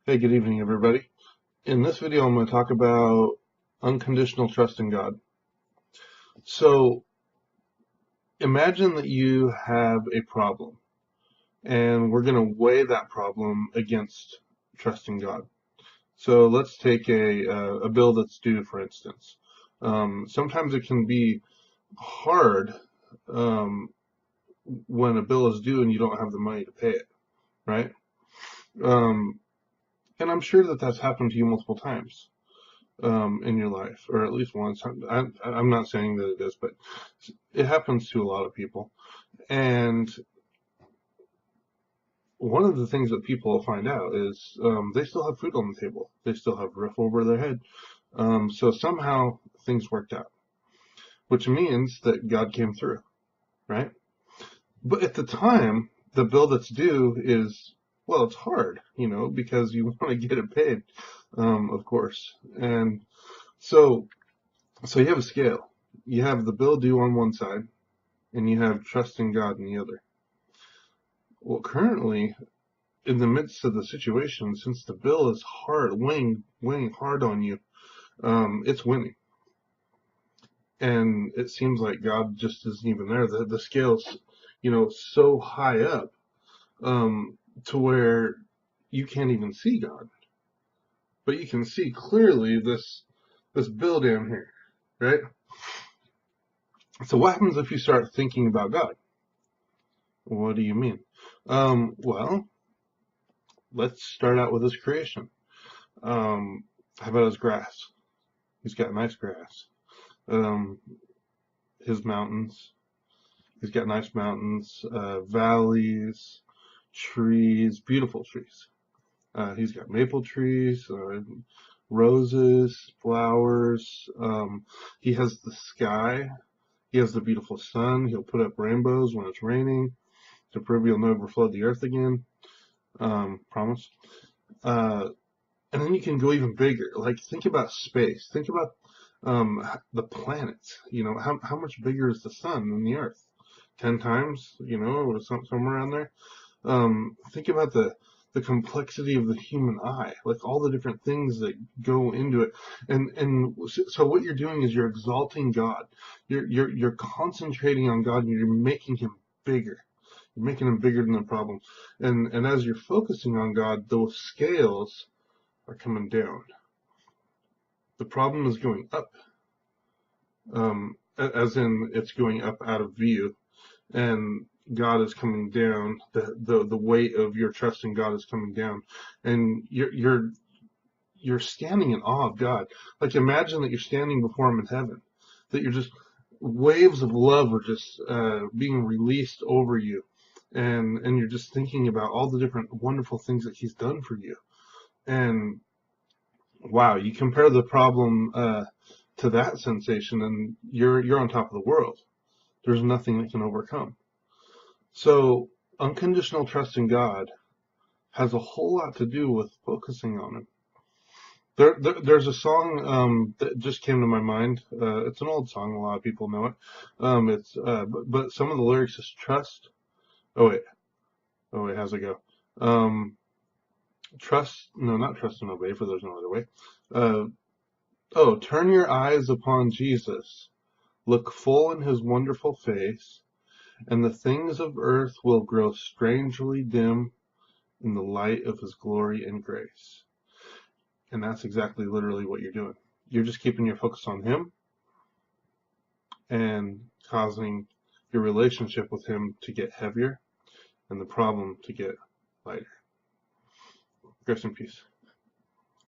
Hey, good evening, everybody. In this video, I'm going to talk about unconditional trust in God. So, imagine that you have a problem, and we're going to weigh that problem against trusting God. So, let's take a bill that's due, for instance. Sometimes it can be hard um, when a bill is due and you don't have the money to pay it, right? Um, and I'm sure that that's happened to you multiple times. In your life, or at least once. I'm not saying that it is, but it happens to a lot of people. And one of the things that people will find out is they still have food on the table. They still have a roof over their head. So somehow things worked out, which means that God came through, right? But at the time, the bill that's due is, well, it's hard, because you want to get it paid, of course. And so So you have a scale. You have the bill due on one side, and you have trust in God on the other. Well, currently, in the midst of the situation, since the bill is hard, weighing hard on you, it's winning. And it seems like God just isn't even there. The scale's, so high up, to where you can't even see God, but you can see clearly this bill down here, right? So what happens if you start thinking about God? What do you mean? Well, let's start out with his creation. How about his grass? He's got nice grass. Um, his mountains. He's got nice mountains, valleys, trees, beautiful trees. He's got maple trees, roses, flowers. He has the sky. He has the beautiful sun. He'll put up rainbows when it's raining to prove he'll never flood the earth again. Promise. Uh, and then you can go even bigger. Like, think about space. Think about the planets. How much bigger is the sun than the Earth? 10 times, or somewhere around there. Think about the complexity of the human eye, like all the different things that go into it. And so what you're doing is you're exalting God. You're concentrating on God, and you're making him bigger. You're making him bigger than the problem. And as you're focusing on God, those scales are coming down. The problem is going up, as in it's going up out of view, and God is coming down. The weight of your trust in God is coming down, and you're standing in awe of God. Like, imagine that you're standing before Him in heaven, that you're just waves of love are just being released over you, and you're just thinking about all the different wonderful things that He's done for you, and wow, you compare the problem to that sensation, and you're on top of the world. There's nothing that can overcome. So unconditional trust in God has a whole lot to do with focusing on Him. There's a song that just came to my mind. It's an old song; a lot of people know it. But some of the lyrics is trust. Oh wait, how's it go? Trust, no, not trust and obey, for there's no other way. Uh, oh, turn your eyes upon Jesus. Look full in his wonderful face, and the things of earth will grow strangely dim in the light of his glory and grace. And that's exactly literally what you're doing. You're just keeping your focus on him and causing your relationship with him to get heavier and the problem to get lighter. Rest in peace.